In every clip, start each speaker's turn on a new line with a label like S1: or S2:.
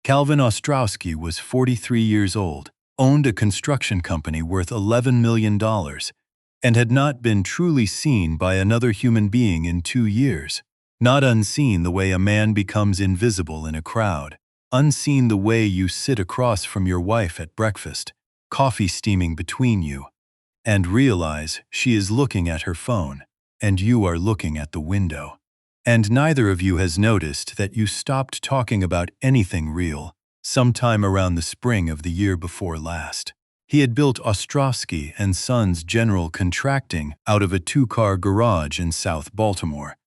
S1: Calvin Ostrowski was 43 years old, owned a construction company worth $11 million, and had not been truly seen by another human being in 2 years. Not unseen the way a man becomes invisible in a crowd. Unseen the way you sit across from your wife at breakfast, coffee steaming between you, and realize she is looking at her phone, and you are looking at the window. And neither of you has noticed that you stopped talking about anything real sometime around the spring of the year before last. He had built Ostrowski and Sons General Contracting out of a 2-car garage in South Baltimore.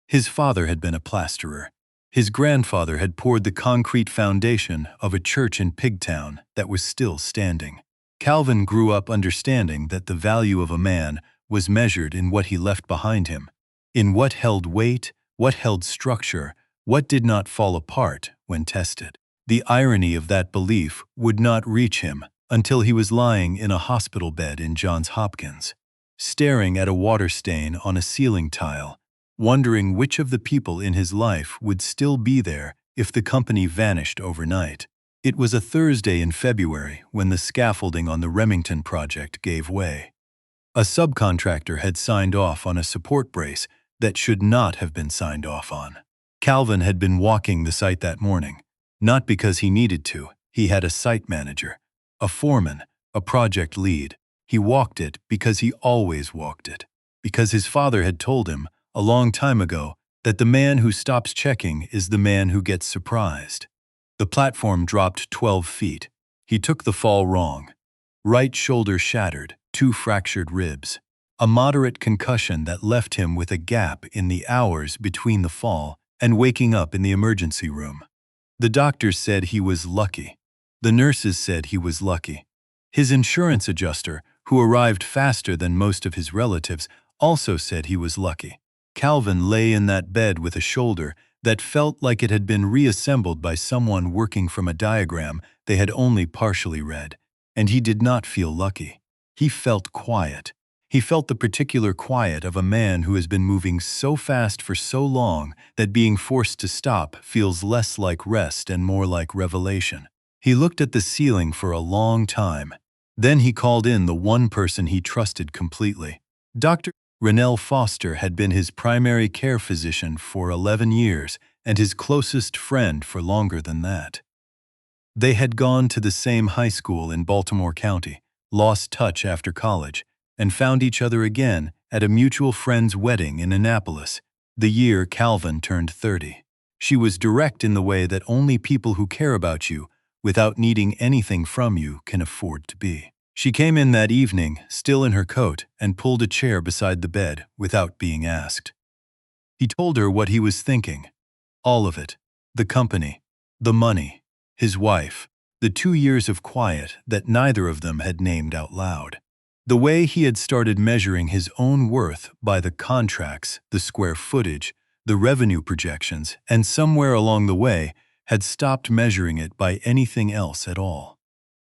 S1: His father had been a plasterer. His grandfather had poured the concrete foundation of a church in Pigtown that was still standing. Calvin grew up understanding that the value of a man was measured in what he left behind him, in what held weight, what held structure, what did not fall apart when tested. The irony of that belief would not reach him until he was lying in a hospital bed in Johns Hopkins, staring at a water stain on a ceiling tile, wondering which of the people in his life would still be there if the company vanished overnight. It was a Thursday in February when the scaffolding on the Remington project gave way. A subcontractor had signed off on a support brace that should not have been signed off on. Calvin had been walking the site that morning, not because he needed to. He had a site manager, a foreman, a project lead. He walked it because he always walked it, because his father had told him a long time ago that the man who stops checking is the man who gets surprised. The platform dropped 12 feet. He took the fall wrong. Right shoulder shattered, 2 fractured ribs. A moderate concussion that left him with a gap in the hours between the fall and waking up in the emergency room. The doctors said he was lucky. The nurses said he was lucky. His insurance adjuster, who arrived faster than most of his relatives, also said he was lucky. Calvin lay in that bed with a shoulder that felt like it had been reassembled by someone working from a diagram they had only partially read, and he did not feel lucky. He felt quiet. He felt the particular quiet of a man who has been moving so fast for so long that being forced to stop feels less like rest and more like revelation. He looked at the ceiling for a long time. Then he called in the one person he trusted completely. Dr. Rennell Foster had been his primary care physician for 11 years and his closest friend for longer than that. They had gone to the same high school in Baltimore County, lost touch after college, and found each other again at a mutual friend's wedding in Annapolis, the year Calvin turned 30. She was direct in the way that only people who care about you, without needing anything from you, can afford to be. She came in that evening, still in her coat, and pulled a chair beside the bed without being asked. He told her what he was thinking. All of it. The company, the money, his wife, the 2 years of quiet that neither of them had named out loud. The way he had started measuring his own worth by the contracts, the square footage, the revenue projections, and somewhere along the way had stopped measuring it by anything else at all.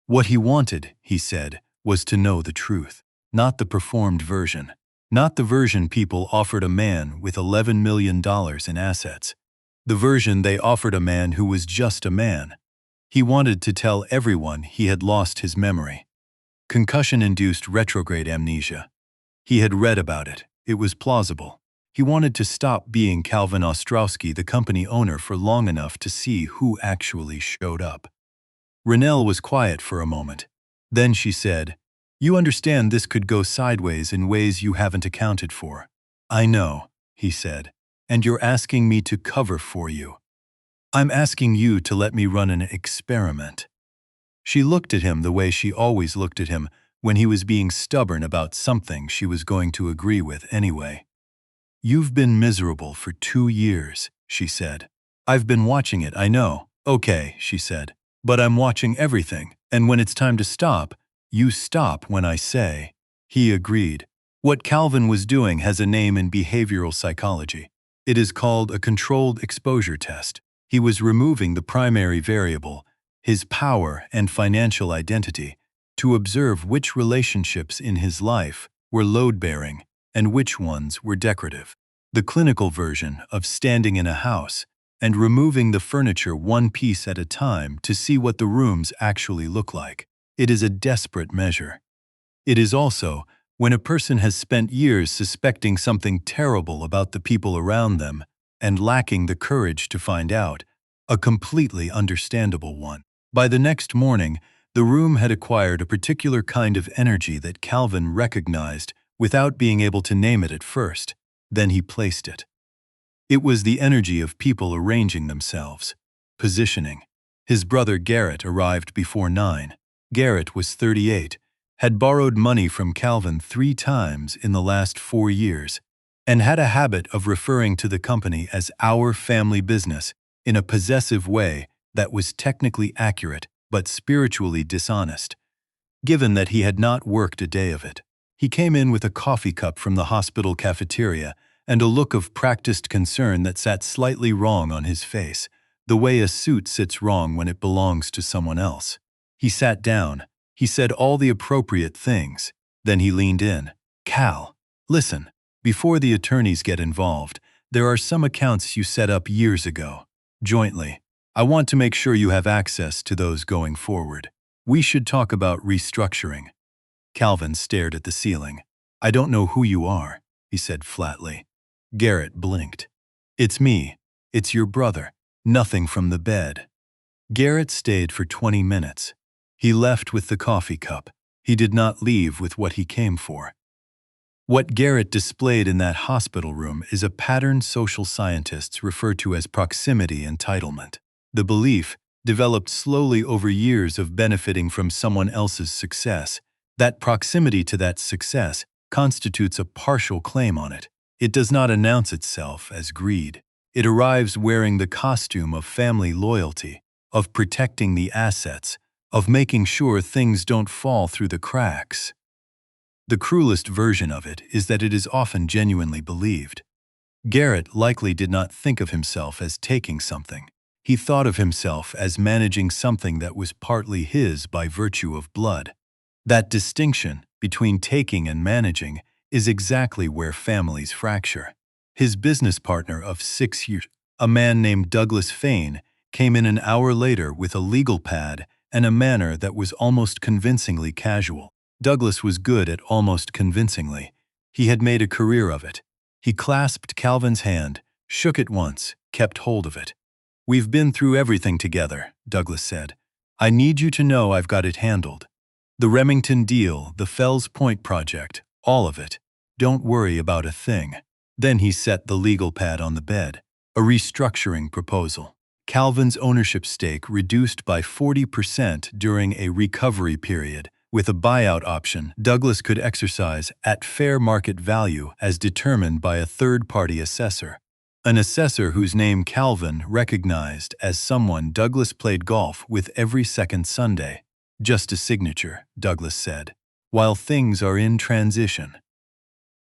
S1: What he wanted, he said, was to know the truth, not the performed version, not the version people offered a man with $11 million in assets, the version they offered a man who was just a man. He wanted to tell everyone he had lost his memory. Concussion-induced retrograde amnesia. He had read about it. It was plausible. He wanted to stop being Calvin Ostrowski, the company owner, for long enough to see who actually showed up. Rennell was quiet for a moment. Then she said, "You understand this could go sideways in ways you haven't accounted for." "I know," he said, "and you're asking me to cover for you. I'm asking you to let me run an experiment." She looked at him the way she always looked at him when he was being stubborn about something she was going to agree with anyway. "You've been miserable for 2 years," she said. "I've been watching it, I know." "Okay," she said, "but I'm watching everything, and when it's time to stop, you stop when I say." He agreed. What Calvin was doing has a name in behavioral psychology. It is called a controlled exposure test. He was removing the primary variable, his power and financial identity, to observe which relationships in his life were load-bearing and which ones were decorative. The clinical version of standing in a house and removing the furniture one piece at a time to see what the rooms actually look like. It is a desperate measure. It is also, when a person has spent years suspecting something terrible about the people around them and lacking the courage to find out, a completely understandable one. By the next morning, the room had acquired a particular kind of energy that Calvin recognized without being able to name it at first. Then he placed it. It was the energy of people arranging themselves, positioning. His brother Garrett arrived before 9. Garrett was 38, had borrowed money from Calvin 3 times in the last 4 years, and had a habit of referring to the company as our family business in a possessive way that was technically accurate but spiritually dishonest. Given that he had not worked a day of it, he came in with a coffee cup from the hospital cafeteria and a look of practiced concern that sat slightly wrong on his face, the way a suit sits wrong when it belongs to someone else. He sat down. He said all the appropriate things. Then he leaned in. "Cal, listen, before the attorneys get involved, there are some accounts you set up years ago, jointly. I want to make sure you have access to those going forward. We should talk about restructuring." Calvin stared at the ceiling. "I don't know who you are," he said flatly. Garrett blinked. "It's me. It's your brother. Nothing from the bed." Garrett stayed for 20 minutes. He left with the coffee cup. He did not leave with what he came for. What Garrett displayed in that hospital room is a pattern social scientists refer to as proximity entitlement. The belief, developed slowly over years of benefiting from someone else's success, that proximity to that success constitutes a partial claim on it. It does not announce itself as greed. It arrives wearing the costume of family loyalty, of protecting the assets, of making sure things don't fall through the cracks. The cruelest version of it is that it is often genuinely believed. Garrett likely did not think of himself as taking something. He thought of himself as managing something that was partly his by virtue of blood. That distinction between taking and managing is exactly where families fracture. His business partner of 6 years, a man named Douglas Fain, came in an hour later with a legal pad and a manner that was almost convincingly casual. Douglas was good at almost convincingly. He had made a career of it. He clasped Calvin's hand, shook it once, kept hold of it. "We've been through everything together," Douglas said. "I need you to know I've got it handled. The Remington deal, the Fells Point project, all of it. Don't worry about a thing." Then he set the legal pad on the bed. A restructuring proposal. Calvin's ownership stake reduced by 40% during a recovery period, with a buyout option Douglas could exercise at fair market value as determined by a third-party assessor. An assessor whose name Calvin recognized as someone Douglas played golf with every second Sunday. "Just a signature," Douglas said, "while things are in transition."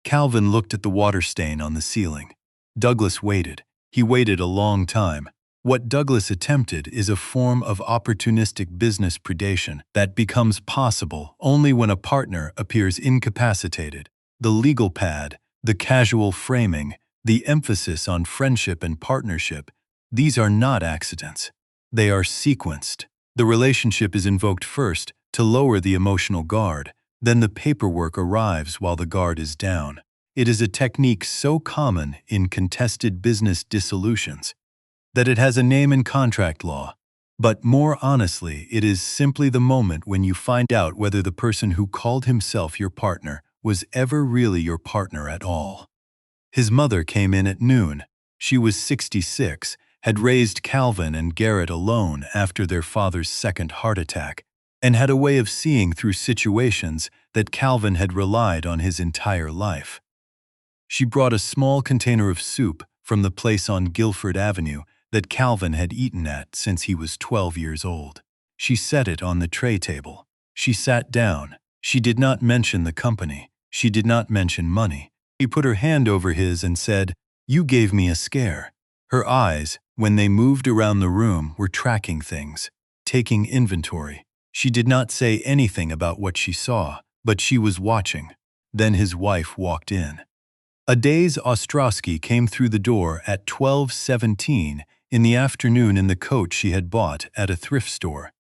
S1: Calvin looked at the water stain on the ceiling. Douglas waited. He waited a long time. What Douglas attempted is a form of opportunistic business predation that becomes possible only when a partner appears incapacitated. The legal pad, the casual framing, the emphasis on friendship and partnership, these are not accidents. They are sequenced. The relationship is invoked first to lower the emotional guard, then the paperwork arrives while the guard is down. It is a technique so common in contested business dissolutions that it has a name in contract law. But more honestly, it is simply the moment when you find out whether the person who called himself your partner was ever really your partner at all. His mother came in at noon. She was 66, had raised Calvin and Garrett alone after their father's second heart attack, and had a way of seeing through situations that Calvin had relied on his entire life. She brought a small container of soup from the place on Guilford Avenue that Calvin had eaten at since he was 12 years old. She set it on the tray table. She sat down. She did not mention the company. She did not mention money. She put her hand over his and said, "You gave me a scare." Her eyes, when they moved around the room, were tracking things, taking inventory. She did not say anything about what she saw, but she was watching. Then his wife walked in. Aday's Ostrowski came through the door at 12:17 in the afternoon in the coat she had bought at a thrift store.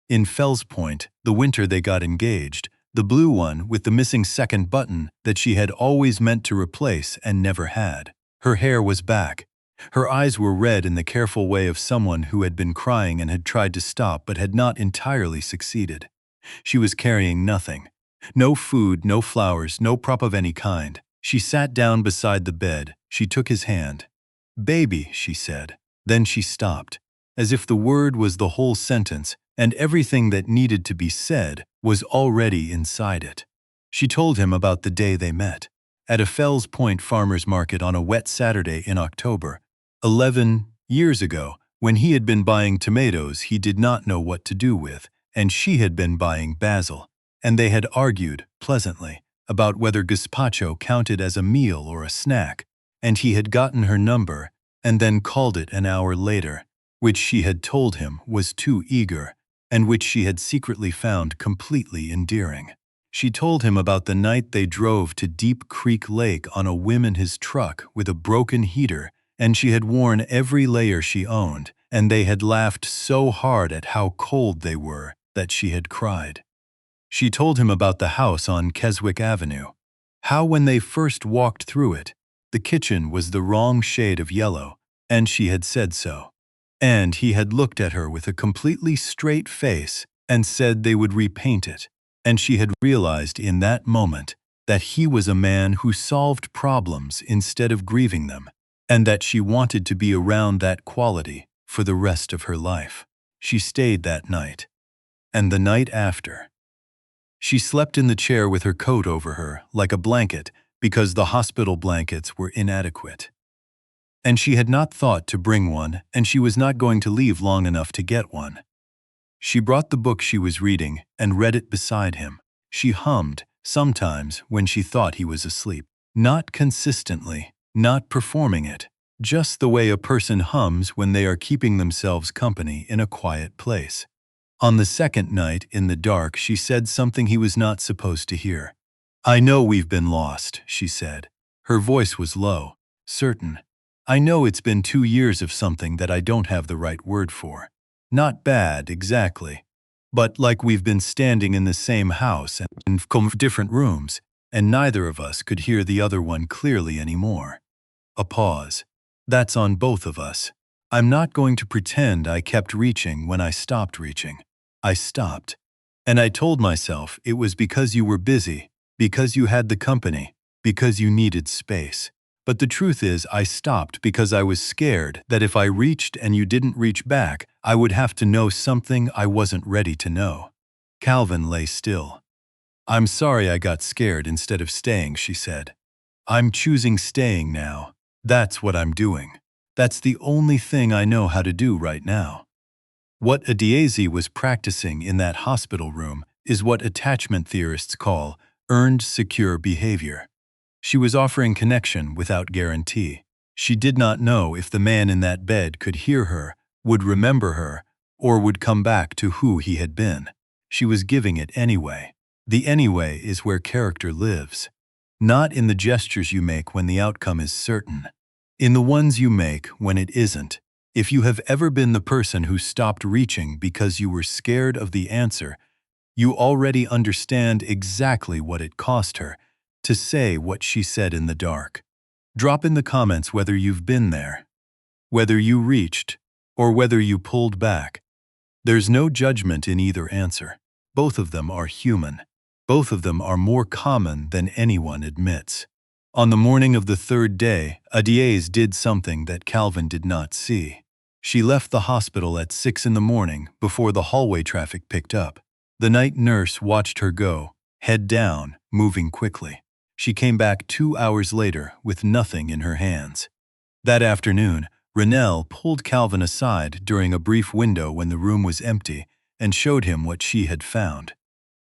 S1: In Fells Point, the winter they got engaged, the blue one with the missing second button that she had always meant to replace and never had. Her hair was back. Her eyes were red in the careful way of someone who had been crying and had tried to stop but had not entirely succeeded. She was carrying nothing. No food, no flowers, no prop of any kind. She sat down beside the bed. She took his hand. "Baby," she said. Then she stopped, as if the word was the whole sentence, and everything that needed to be said was already inside it. She told him about the day they met, at a Fells Point farmer's market on a wet Saturday in October, 11 years ago, when he had been buying tomatoes he did not know what to do with, and she had been buying basil, and they had argued, pleasantly, about whether gazpacho counted as a meal or a snack, and he had gotten her number and then called it an hour later, which she had told him was too eager, and which she had secretly found completely endearing. She told him about the night they drove to Deep Creek Lake on a whim in his truck with a broken heater, and she had worn every layer she owned, and they had laughed so hard at how cold they were that she had cried. She told him about the house on Keswick Avenue, how when they first walked through it, the kitchen was the wrong shade of yellow, and she had said so. And he had looked at her with a completely straight face and said they would repaint it, and she had realized in that moment that he was a man who solved problems instead of grieving them, and that she wanted to be around that quality for the rest of her life. She stayed that night, and the night after. She slept in the chair with her coat over her, like a blanket, because the hospital blankets were inadequate. And she had not thought to bring one, and she was not going to leave long enough to get one. She brought the book she was reading and read it beside him. She hummed, sometimes when she thought he was asleep. Not consistently, not performing it, just the way a person hums when they are keeping themselves company in a quiet place. On the second night, in the dark, she said something he was not supposed to hear. "I know we've been lost," she said. Her voice was low, certain. "I know it's been 2 years of something that I don't have the right word for. Not bad, exactly. But like we've been standing in the same house and in different rooms, and neither of us could hear the other one clearly anymore." A pause. "That's on both of us. I'm not going to pretend I kept reaching when I stopped reaching. I stopped. And I told myself it was because you were busy, because you had the company, because you needed space. But the truth is I stopped because I was scared that if I reached and you didn't reach back, I would have to know something I wasn't ready to know." Calvin lay still. "I'm sorry I got scared instead of staying," she said. "I'm choosing staying now. That's what I'm doing. That's the only thing I know how to do right now." What Adiezi was practicing in that hospital room is what attachment theorists call earned secure behavior. She was offering connection without guarantee. She did not know if the man in that bed could hear her, would remember her, or would come back to who he had been. She was giving it anyway. The anyway is where character lives. Not in the gestures you make when the outcome is certain. In the ones you make when it isn't. If you have ever been the person who stopped reaching because you were scared of the answer, you already understand exactly what it cost her to say what she said in the dark. Drop in the comments whether you've been there, whether you reached, or whether you pulled back. There's no judgment in either answer. Both of them are human. Both of them are more common than anyone admits. On the morning of the third day, Adiez did something that Calvin did not see. She left the hospital at 6 in the morning before the hallway traffic picked up. The night nurse watched her go, head down, moving quickly. She came back 2 hours later with nothing in her hands. That afternoon, Renelle pulled Calvin aside during a brief window when the room was empty and showed him what she had found.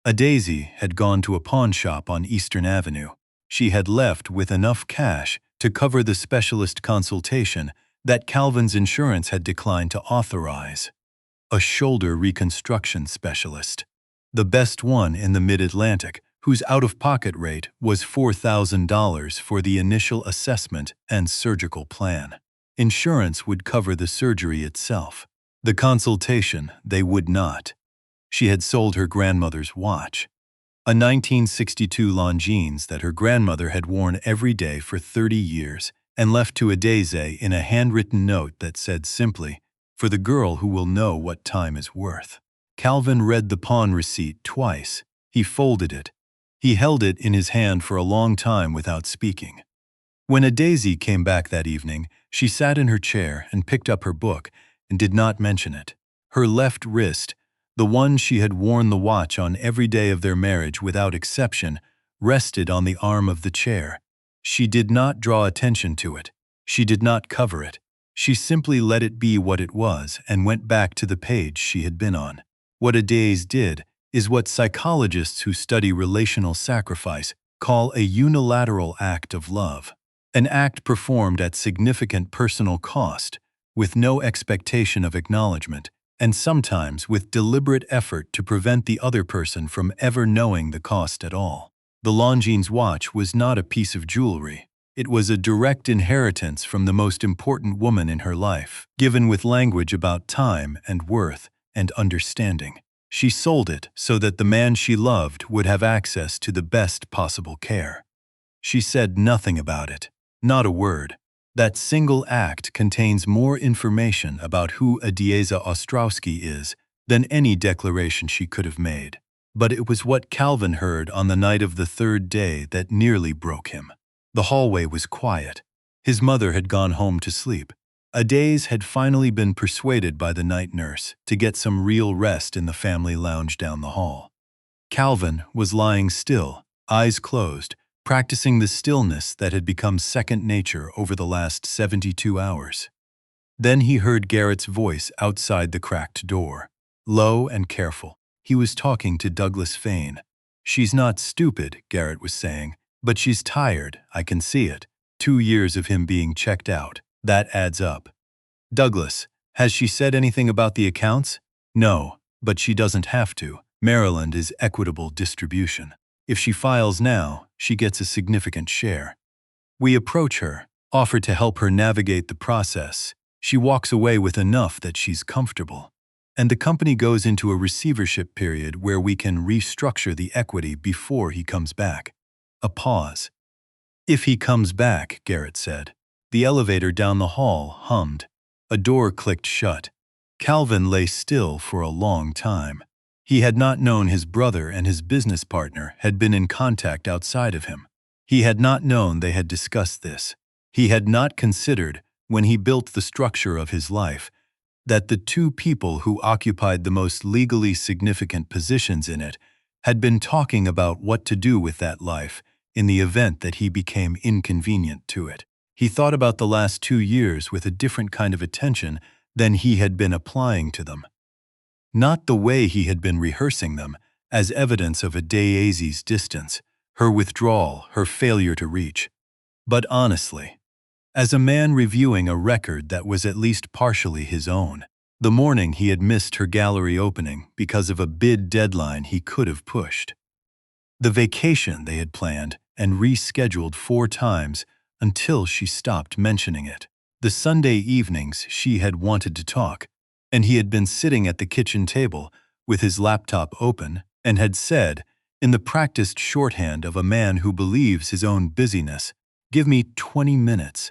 S1: Adiezi had gone to a pawn shop on Eastern Avenue. She had left with enough cash to cover the specialist consultation that Calvin's insurance had declined to authorize. A shoulder reconstruction specialist. The best one in the Mid-Atlantic, whose out-of-pocket rate was $4,000 for the initial assessment and surgical plan. Insurance would cover the surgery itself. The consultation, they would not. She had sold her grandmother's watch, a 1962 Longines that her grandmother had worn every day for 30 years, and left to Adeze in a handwritten note that said simply, "For the girl who will know what time is worth." Calvin read the pawn receipt twice. He folded it. He held it in his hand for a long time without speaking. When Adeze came back that evening, she sat in her chair and picked up her book and did not mention it. Her left wrist, the one she had worn the watch on every day of their marriage without exception, rested on the arm of the chair. She did not draw attention to it. She did not cover it. She simply let it be what it was and went back to the page she had been on. What Adeze did is what psychologists who study relational sacrifice call a unilateral act of love. An act performed at significant personal cost, with no expectation of acknowledgement, and sometimes with deliberate effort to prevent the other person from ever knowing the cost at all. The Longines watch was not a piece of jewelry. It was a direct inheritance from the most important woman in her life, given with language about time and worth and understanding. She sold it so that the man she loved would have access to the best possible care. She said nothing about it, not a word. That single act contains more information about who Adeze Ostrowski is than any declaration she could have made. But it was what Calvin heard on the night of the third day that nearly broke him. The hallway was quiet. His mother had gone home to sleep. Adeze had finally been persuaded by the night nurse to get some real rest in the family lounge down the hall. Calvin was lying still, eyes closed, practicing the stillness that had become second nature over the last 72 hours. Then he heard Garrett's voice outside the cracked door. Low and careful, he was talking to Douglas Fane. "She's not stupid," Garrett was saying, "but she's tired, I can see it. 2 years of him being checked out. That adds up." "Douglas, has she said anything about the accounts?" "No, but she doesn't have to. Maryland is equitable distribution. If she files now, she gets a significant share. We approach her, offer to help her navigate the process. She walks away with enough that she's comfortable. And the company goes into a receivership period where we can restructure the equity before he comes back." A pause. "If he comes back," Garrett said. The elevator down the hall hummed. A door clicked shut. Calvin lay still for a long time. He had not known his brother and his business partner had been in contact outside of him. He had not known they had discussed this. He had not considered, when he built the structure of his life, that the two people who occupied the most legally significant positions in it had been talking about what to do with that life in the event that he became inconvenient to it. He thought about the last 2 years with a different kind of attention than he had been applying to them. Not the way he had been rehearsing them, as evidence of Adeze's distance, her withdrawal, her failure to reach, but honestly, as a man reviewing a record that was at least partially his own. The morning he had missed her gallery opening because of a bid deadline he could have pushed. The vacation they had planned and rescheduled 4 times until she stopped mentioning it. The Sunday evenings she had wanted to talk, and he had been sitting at the kitchen table with his laptop open and had said, in the practiced shorthand of a man who believes his own busyness, "Give me 20 minutes."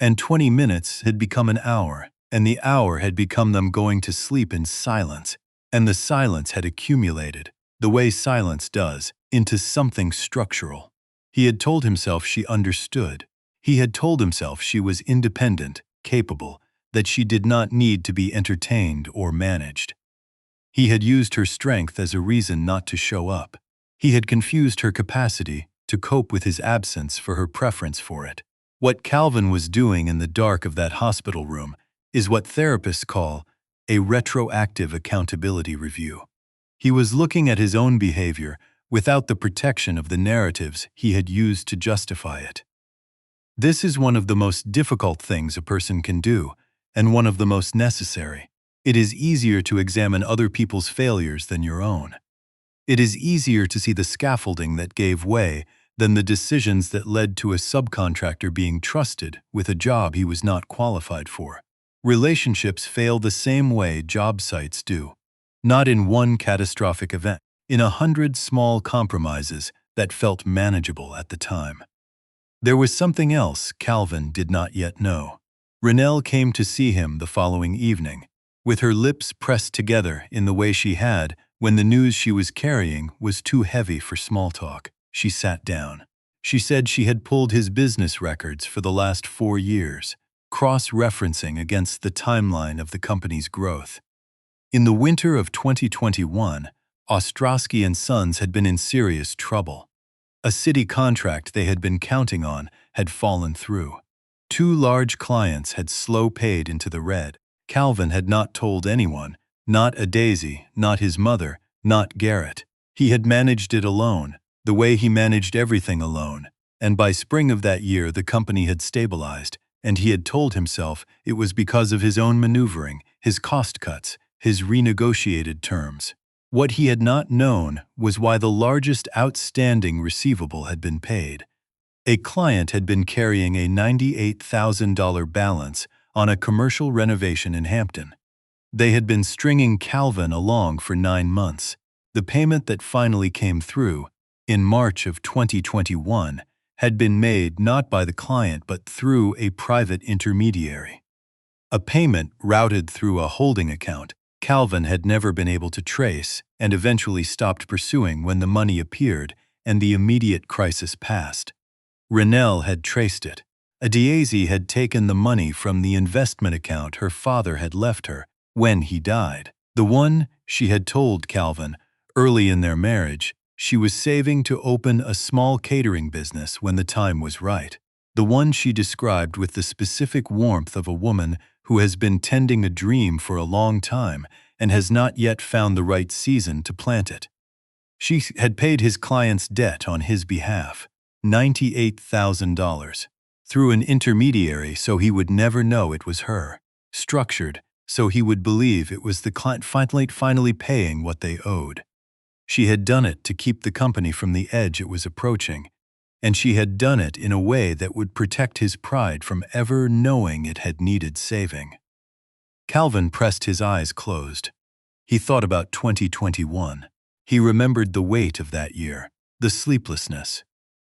S1: And 20 minutes had become an hour, and the hour had become them going to sleep in silence, and the silence had accumulated, the way silence does, into something structural. He had told himself she understood. He had told himself she was independent, capable, that she did not need to be entertained or managed. He had used her strength as a reason not to show up. He had confused her capacity to cope with his absence for her preference for it. What Calvin was doing in the dark of that hospital room is what therapists call a retroactive accountability review. He was looking at his own behavior without the protection of the narratives he had used to justify it. This is one of the most difficult things a person can do, and one of the most necessary. It is easier to examine other people's failures than your own. It is easier to see the scaffolding that gave way than the decisions that led to a subcontractor being trusted with a job he was not qualified for. Relationships fail the same way job sites do. Not in one catastrophic event, in 100 small compromises that felt manageable at the time. There was something else Calvin did not yet know. Renelle came to see him the following evening, with her lips pressed together in the way she had when the news she was carrying was too heavy for small talk. She sat down. She said she had pulled his business records for the last 4 years, cross-referencing against the timeline of the company's growth. In the winter of 2021, Ostrowski and Sons had been in serious trouble. A city contract they had been counting on had fallen through. 2 large clients had slow paid into the red. Calvin had not told anyone, not a Daisy, not his mother, not Garrett. He had managed it alone, the way he managed everything alone, and by spring of that year the company had stabilized, and he had told himself it was because of his own maneuvering, his cost cuts, his renegotiated terms. What he had not known was why the largest outstanding receivable had been paid. A client had been carrying a $98,000 balance on a commercial renovation in Hampton. They had been stringing Calvin along for 9 months. The payment that finally came through, in March of 2021, had been made not by the client but through a private intermediary. A payment routed through a holding account Calvin had never been able to trace and eventually stopped pursuing when the money appeared and the immediate crisis passed. Renelle had traced it. Daisy had taken the money from the investment account her father had left her when he died. The one, she had told Calvin, early in their marriage, she was saving to open a small catering business when the time was right. The one she described with the specific warmth of a woman who has been tending a dream for a long time and has not yet found the right season to plant it. She had paid his client's debt on his behalf, $98,000, through an intermediary so he would never know it was her, structured so he would believe it was the client finally paying what they owed. She had done it to keep the company from the edge it was approaching, and she had done it in a way that would protect his pride from ever knowing it had needed saving. Calvin pressed his eyes closed. He thought about 2021. He remembered the weight of that year, the sleeplessness,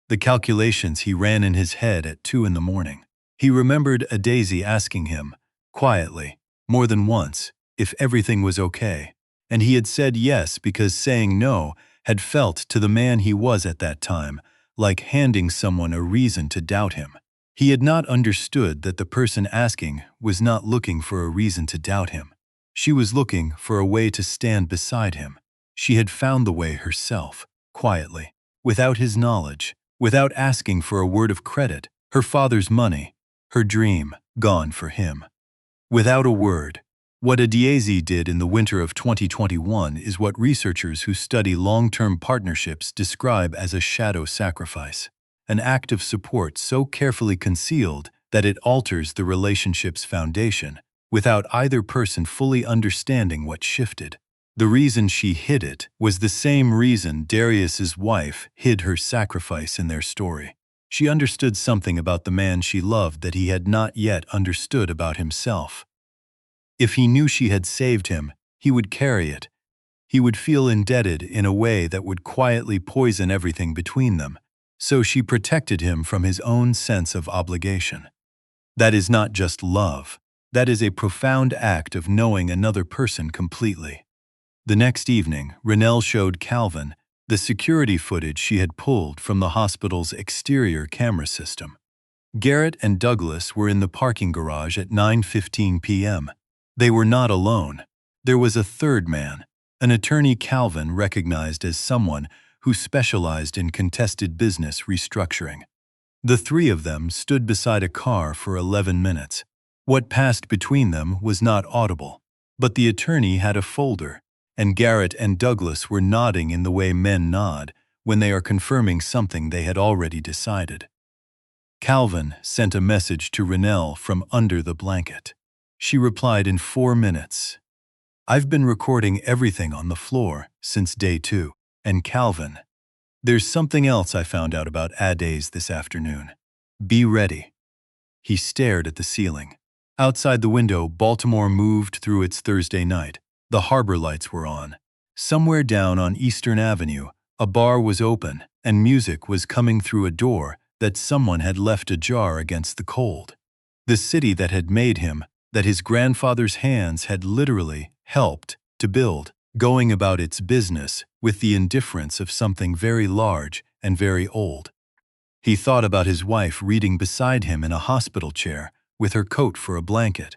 S1: the calculations he ran in his head at 2 in the morning. He remembered Daisy asking him, quietly, more than once, if everything was okay, and he had said yes because saying no had felt to the man he was at that time like handing someone a reason to doubt him. He had not understood that the person asking was not looking for a reason to doubt him. She was looking for a way to stand beside him. She had found the way herself, quietly, without his knowledge, without asking for a word of credit, her father's money, her dream, gone for him. Without a word. What Daisy did in the winter of 2021 is what researchers who study long-term partnerships describe as a shadow sacrifice, an act of support so carefully concealed that it alters the relationship's foundation, without either person fully understanding what shifted. The reason she hid it was the same reason Darius's wife hid her sacrifice in their story. She understood something about the man she loved that he had not yet understood about himself. If he knew she had saved him, he would carry it. He would feel indebted in a way that would quietly poison everything between them, so she protected him from his own sense of obligation. That is not just love. That is a profound act of knowing another person completely. The next evening, Renelle showed Calvin the security footage she had pulled from the hospital's exterior camera system. Garrett and Douglas were in the parking garage at 9:15 p.m. They were not alone. There was a third man, an attorney Calvin recognized as someone who specialized in contested business restructuring. The 3 of them stood beside a car for 11 minutes. What passed between them was not audible, but the attorney had a folder, and Garrett and Douglas were nodding in the way men nod when they are confirming something they had already decided. Calvin sent a message to Renelle from under the blanket. She replied in 4 minutes. I've been recording everything on the floor since day 2, and Calvin, There's something else I found out about Adays this afternoon. Be ready. He stared at the ceiling. Outside the window, Baltimore moved through its Thursday night. The harbor lights were on. Somewhere down on Eastern Avenue, a bar was open, and music was coming through a door that someone had left ajar against the cold. The city that had made him, that his grandfather's hands had literally helped to build, going about its business with the indifference of something very large and very old. He thought about his wife reading beside him in a hospital chair with her coat for a blanket.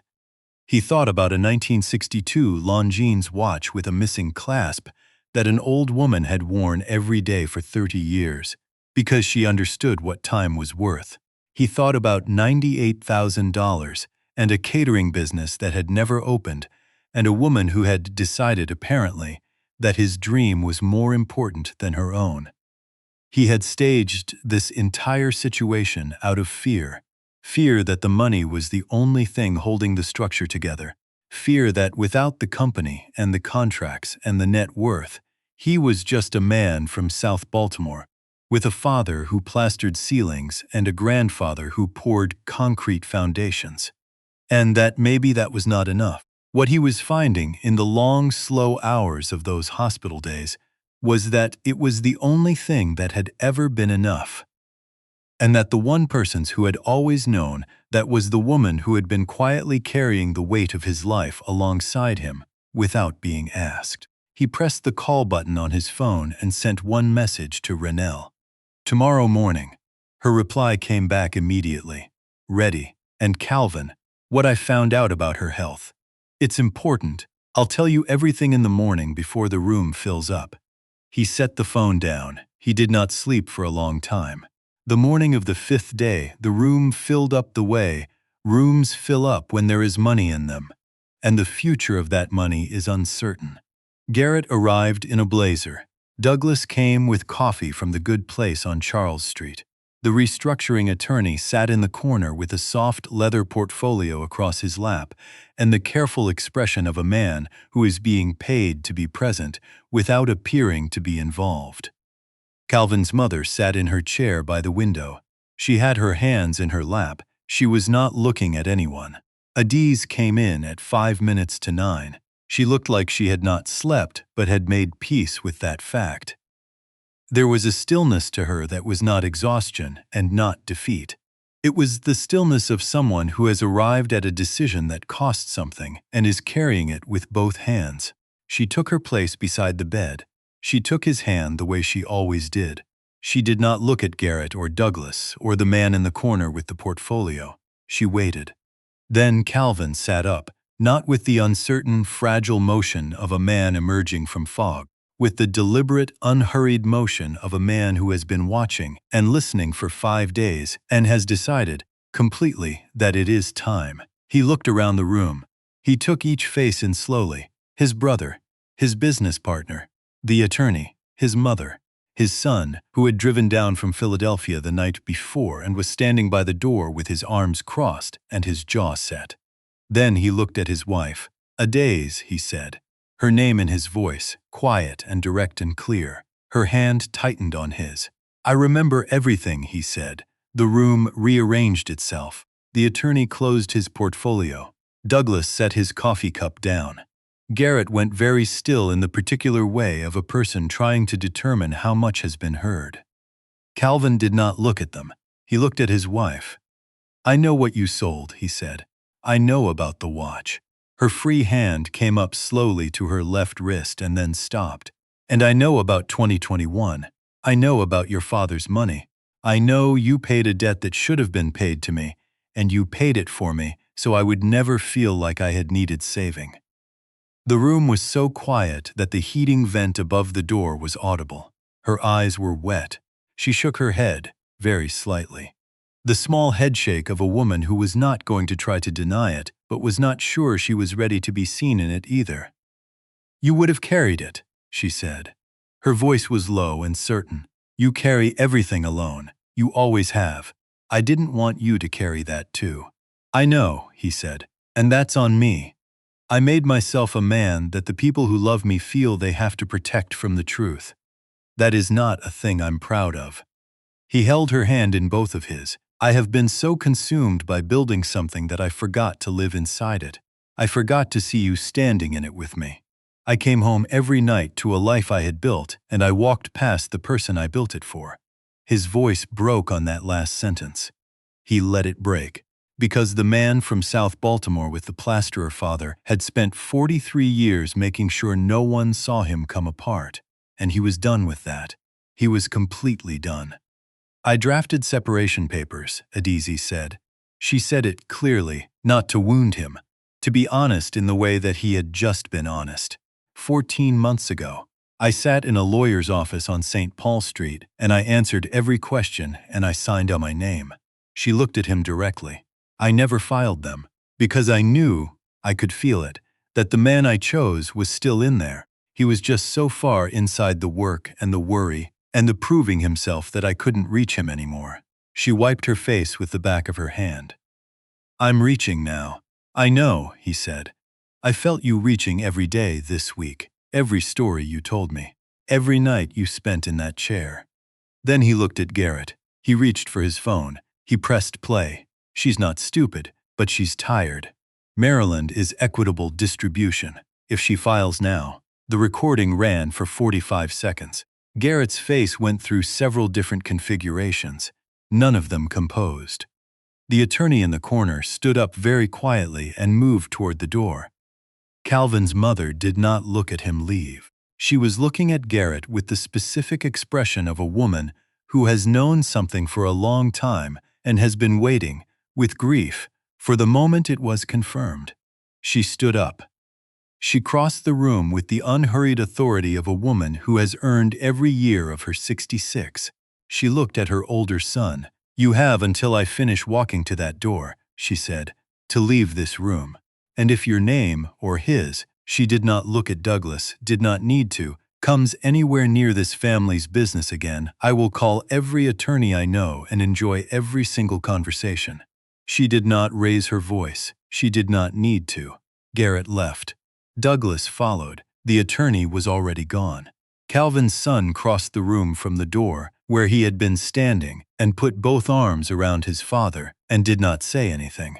S1: He thought about a 1962 Longines watch with a missing clasp that an old woman had worn every day for 30 years because she understood what time was worth. He thought about $98,000 and a catering business that had never opened, and a woman who had decided, apparently, that his dream was more important than her own. He had staged this entire situation out of fear. Fear that the money was the only thing holding the structure together. Fear that without the company and the contracts and the net worth, he was just a man from South Baltimore, with a father who plastered ceilings and a grandfather who poured concrete foundations. And that maybe that was not enough. What he was finding in the long, slow hours of those hospital days was that it was the only thing that had ever been enough. And that the one person who had always known that was the woman who had been quietly carrying the weight of his life alongside him without being asked. He pressed the call button on his phone and sent one message to Renelle. Tomorrow morning. Her reply came back immediately. Ready. And Calvin, what I found out about her health. It's important. I'll tell you everything in the morning before the room fills up. He set the phone down. He did not sleep for a long time. The morning of the 5th day, the room filled up the way rooms fill up when there is money in them, and the future of that money is uncertain. Garrett arrived in a blazer. Douglas came with coffee from the good place on Charles Street. The restructuring attorney sat in the corner with a soft leather portfolio across his lap and the careful expression of a man who is being paid to be present without appearing to be involved. Calvin's mother sat in her chair by the window. She had her hands in her lap. She was not looking at anyone. Adiz came in at 5 minutes to 9. She looked like she had not slept but had made peace with that fact. There was a stillness to her that was not exhaustion and not defeat. It was the stillness of someone who has arrived at a decision that costs something and is carrying it with both hands. She took her place beside the bed. She took his hand the way she always did. She did not look at Garrett or Douglas or the man in the corner with the portfolio. She waited. Then Calvin sat up, not with the uncertain, fragile motion of a man emerging from fog, with the deliberate, unhurried motion of a man who has been watching and listening for 5 days and has decided, completely, that it is time. He looked around the room. He took each face in slowly. His brother, his business partner, the attorney, his mother, his son, who had driven down from Philadelphia the night before and was standing by the door with his arms crossed and his jaw set. Then he looked at his wife. "Adays," he said. Her name in his voice, quiet and direct and clear. Her hand tightened on his. "I remember everything," he said. The room rearranged itself. The attorney closed his portfolio. Douglas set his coffee cup down. Garrett went very still in the particular way of a person trying to determine how much has been heard. Calvin did not look at them. He looked at his wife. "I know what you sold," he said. "I know about the watch." Her free hand came up slowly to her left wrist and then stopped. "And I know about 2021. I know about your father's money. I know you paid a debt that should have been paid to me, and you paid it for me so I would never feel like I had needed saving." The room was so quiet that the heating vent above the door was audible. Her eyes were wet. She shook her head, very slightly. The small headshake of a woman who was not going to try to deny it, but was not sure she was ready to be seen in it either. "You would have carried it," she said. Her voice was low and certain. "You carry everything alone. You always have. I didn't want you to carry that too." "I know," he said, "and that's on me. I made myself a man that the people who love me feel they have to protect from the truth. That is not a thing I'm proud of." He held her hand in both of his. "I have been so consumed by building something that I forgot to live inside it. I forgot to see you standing in it with me. I came home every night to a life I had built, and I walked past the person I built it for." His voice broke on that last sentence. He let it break, because the man from South Baltimore with the plasterer father had spent 43 years making sure no one saw him come apart, and he was done with that. He was completely done. "I drafted separation papers," Adizi said. She said it clearly, not to wound him, to be honest in the way that he had just been honest. 14 months ago, I sat in a lawyer's office on St. Paul Street, and I answered every question, and I signed on my name. She looked at him directly. "I never filed them, because I knew, I could feel it, that the man I chose was still in there. He was just so far inside the work and the worry and the proving himself that I couldn't reach him anymore." She wiped her face with the back of her hand. "I'm reaching now." "I know," he said. "I felt you reaching every day this week, every story you told me, every night you spent in that chair." Then he looked at Garrett. He reached for his phone. He pressed play. "She's not stupid, but she's tired. Maryland is equitable distribution. If she files now." The recording ran for 45 seconds. Garrett's face went through several different configurations, none of them composed. The attorney in the corner stood up very quietly and moved toward the door. Calvin's mother did not look at him leave. She was looking at Garrett with the specific expression of a woman who has known something for a long time and has been waiting, with grief, for the moment it was confirmed. She stood up. She crossed the room with the unhurried authority of a woman who has earned every year of her 66. She looked at her older son. "You have until I finish walking to that door," she said, "to leave this room. And if your name, or his," she did not look at Douglas, did not need to, "comes anywhere near this family's business again, I will call every attorney I know and enjoy every single conversation." She did not raise her voice. She did not need to. Garrett left. Douglas followed. The attorney was already gone. Calvin's son crossed the room from the door, where he had been standing, and put both arms around his father, and did not say anything,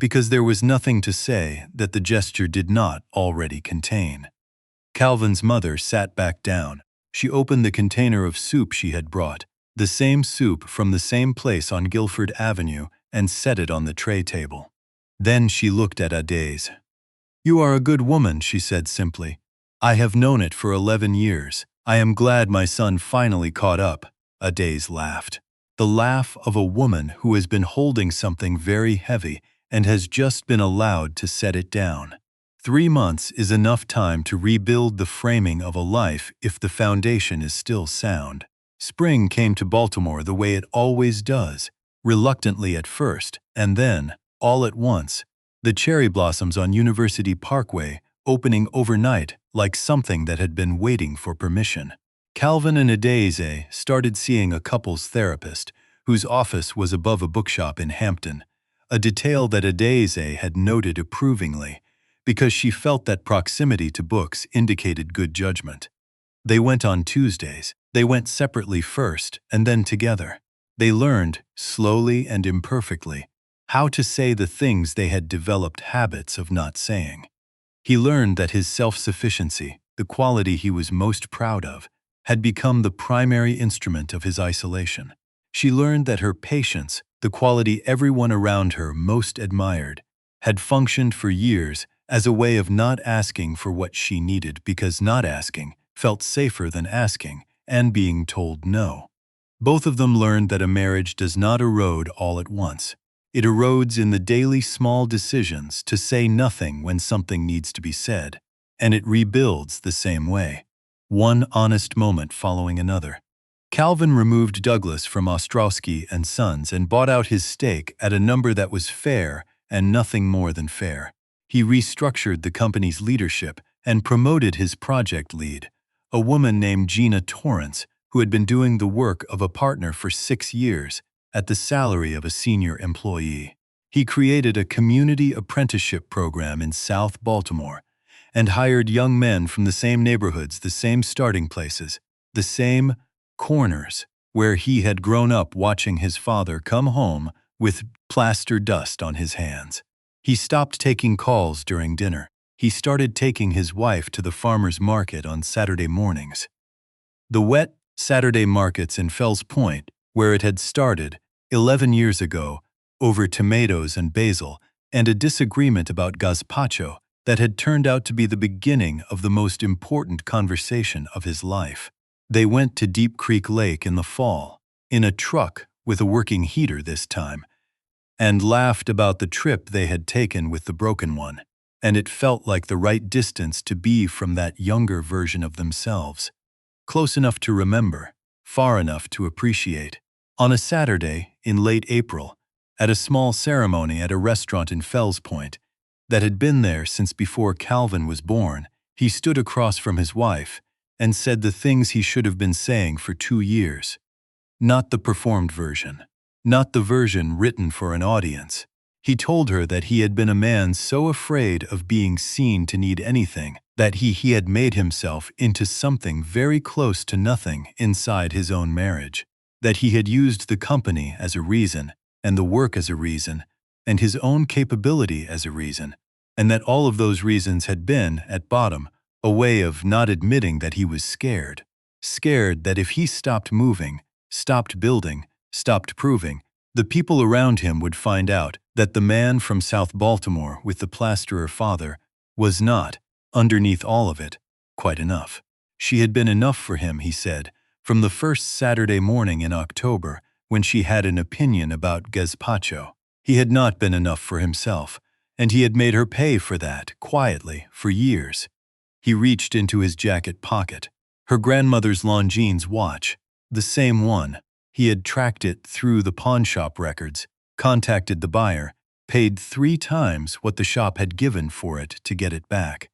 S1: because there was nothing to say that the gesture did not already contain. Calvin's mother sat back down. She opened the container of soup she had brought, the same soup from the same place on Guilford Avenue, and set it on the tray table. Then she looked at Adaze. "You are a good woman," she said simply. "I have known it for 11 years. I am glad my son finally caught up." Adaze laughed. The laugh of a woman who has been holding something very heavy and has just been allowed to set it down. 3 months is enough time to rebuild the framing of a life if the foundation is still sound. Spring came to Baltimore the way it always does, reluctantly at first, and then, all at once, the cherry blossoms on University Parkway opening overnight like something that had been waiting for permission. Calvin and Adaze started seeing a couples therapist whose office was above a bookshop in Hampton, a detail that Adaze had noted approvingly because she felt that proximity to books indicated good judgment. They went on Tuesdays. They went separately first and then together. They learned, slowly and imperfectly, how to say the things they had developed habits of not saying. He learned that his self-sufficiency, the quality he was most proud of, had become the primary instrument of his isolation. She learned that her patience, the quality everyone around her most admired, had functioned for years as a way of not asking for what she needed because not asking felt safer than asking and being told no. Both of them learned that a marriage does not erode all at once. It erodes in the daily small decisions to say nothing when something needs to be said, and it rebuilds the same way, one honest moment following another. Calvin removed Douglas from Ostrowski and Sons and bought out his stake at a number that was fair and nothing more than fair. He restructured the company's leadership and promoted his project lead, a woman named Gina Torrance, who had been doing the work of a partner for 6 years, at the salary of a senior employee. He created a community apprenticeship program in South Baltimore and hired young men from the same neighborhoods, the same starting places, the same corners, where he had grown up watching his father come home with plaster dust on his hands. He stopped taking calls during dinner. He started taking his wife to the farmer's market on Saturday mornings. The wet Saturday markets in Fells Point, where it had started 11 years ago, over tomatoes and basil, and a disagreement about gazpacho that had turned out to be the beginning of the most important conversation of his life. They went to Deep Creek Lake in the fall, in a truck with a working heater this time, and laughed about the trip they had taken with the broken one, and it felt like the right distance to be from that younger version of themselves. Close enough to remember, far enough to appreciate. On a Saturday in late April, at a small ceremony at a restaurant in Fells Point that had been there since before Calvin was born, he stood across from his wife and said the things he should have been saying for 2 years. Not the performed version, not the version written for an audience. He told her that he had been a man so afraid of being seen to need anything that he had made himself into something very close to nothing inside his own marriage, that he had used the company as a reason, and the work as a reason, and his own capability as a reason, and that all of those reasons had been, at bottom, a way of not admitting that he was scared. Scared that if he stopped moving, stopped building, stopped proving, the people around him would find out that the man from South Baltimore with the plasterer father was not, underneath all of it, quite enough. She had been enough for him, he said, from the first Saturday morning in October when she had an opinion about gazpacho. He had not been enough for himself, and he had made her pay for that, quietly, for years. He reached into his jacket pocket. Her grandmother's Longines watch, the same one. He had tracked it through the pawnshop records, contacted the buyer, paid 3 times what the shop had given for it to get it back.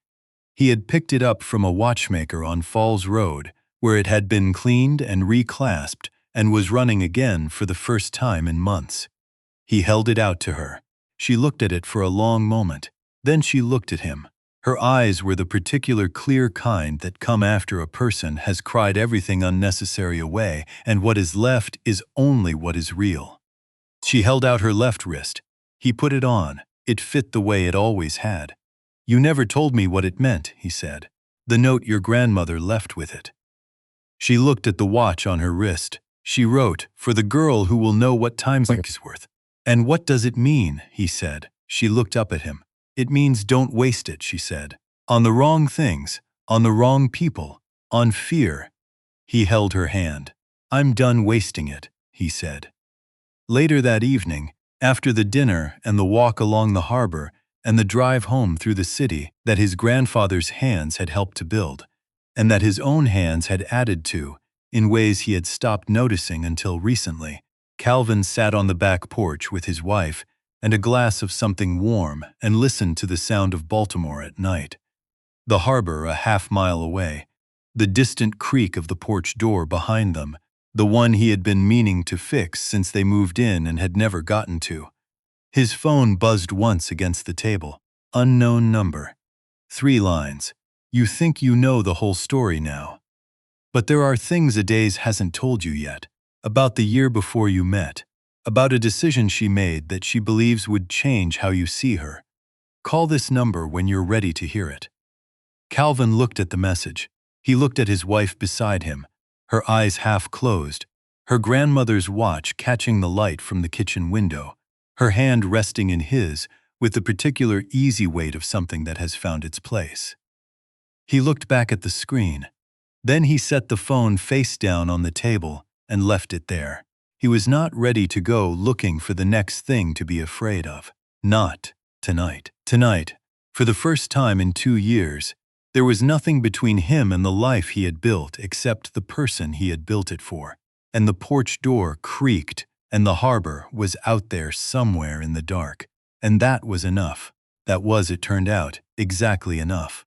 S1: He had picked it up from a watchmaker on Falls Road, where it had been cleaned and reclasped and was running again for the first time in months. He held it out to her. She looked at it for a long moment. Then she looked at him. Her eyes were the particular clear kind that come after a person has cried everything unnecessary away, and what is left is only what is real. She held out her left wrist. He put it on. It fit the way it always had. "You never told me what it meant," he said. "The note your grandmother left with it." She looked at the watch on her wrist. She wrote, "For the girl who will know what time's worth." "And what does it mean?" he said. She looked up at him. "It means don't waste it," she said. "On the wrong things, on the wrong people, on fear." He held her hand. "I'm done wasting it," he said. Later that evening, after the dinner and the walk along the harbor and the drive home through the city that his grandfather's hands had helped to build, and that his own hands had added to, in ways he had stopped noticing until recently, Calvin sat on the back porch with his wife and a glass of something warm and listened to the sound of Baltimore at night. The harbor a half-mile away, the distant creak of the porch door behind them, the one he had been meaning to fix since they moved in and had never gotten to. His phone buzzed once against the table. Unknown number. 3 lines. "You think you know the whole story now. But there are things a days hasn't told you yet, about the year before you met, about a decision she made that she believes would change how you see her. Call this number when you're ready to hear it." Calvin looked at the message. He looked at his wife beside him, her eyes half closed, her grandmother's watch catching the light from the kitchen window, her hand resting in his with the particular easy weight of something that has found its place. He looked back at the screen. Then he set the phone face down on the table and left it there. He was not ready to go looking for the next thing to be afraid of. Not tonight. Tonight, for the first time in 2 years, there was nothing between him and the life he had built except the person he had built it for. And the porch door creaked, and the harbor was out there somewhere in the dark. And that was enough. That was, it turned out, exactly enough.